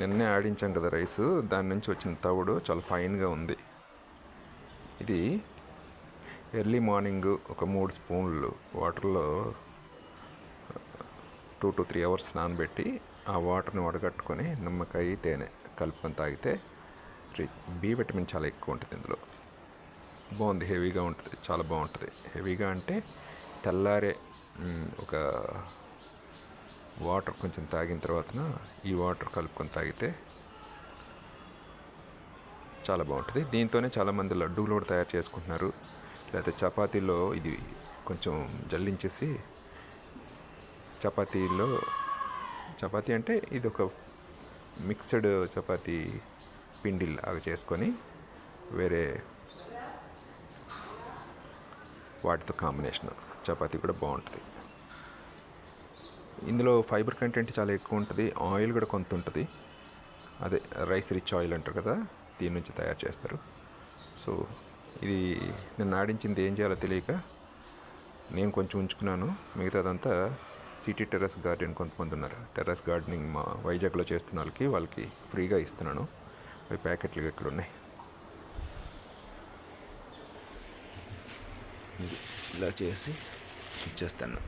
నిన్నే ఆడించాం కదా రైస్, దాని నుంచి వచ్చిన తవుడు చాలా ఫైన్గా ఉంది. ఇది ఎర్లీ మార్నింగ్ ఒక 3 స్పూన్లు వాటర్లో 2 to 3 hours నానబెట్టి ఆ వాటర్ని వడగట్టుకొని నిమ్మకాయ తేనె కలుపుకొని తాగితే బి విటమిన్ చాలా ఎక్కువ ఉంటుంది ఇందులో. బాగుంది, హెవీగా ఉంటుంది, చాలా బాగుంటుంది. హెవీగా అంటే తెల్లారే ఒక వాటర్ కొంచెం తాగిన తర్వాత ఈ వాటర్ కలుపుకొని తాగితే చాలా బాగుంటుంది. దీంతోనే చాలామంది లడ్డూలు కూడా తయారు చేసుకుంటున్నారు. లేకపోతే చపాతీలో ఇది కొంచెం జల్లించేసి చపాతీ అంటే ఇది ఒక మిక్స్డ్ చపాతీ పిండిలాగా చేసుకొని వేరే వాటితో కాంబినేషన్ చపాతీ కూడా బాగుంటుంది. ఇందులో ఫైబర్ కంటెంట్ చాలా ఎక్కువ ఉంటుంది. ఆయిల్ కూడా కొంత ఉంటుంది. అదే రైస్ రిచ్ ఆయిల్ అంటారు కదా, దీని నుంచి తయారు చేస్తారు. సో ఇది నేను ఆడించింది ఏం చేయాలో తెలియక నేను కొంచెం ఉంచుకున్నాను. మిగతాదంతా సిటీ టెర్రస్ గార్డెన్ కొంతమంది ఉన్నారు, టెర్రస్ గార్డెనింగ్ మా వైజాగ్లో చేస్తున్న వాళ్ళకి ఫ్రీగా ఇస్తున్నాను. అవి ప్యాకెట్లు ఇక్కడ ఉన్నాయి. ఇలా చేసి ఇచ్చేస్తాను.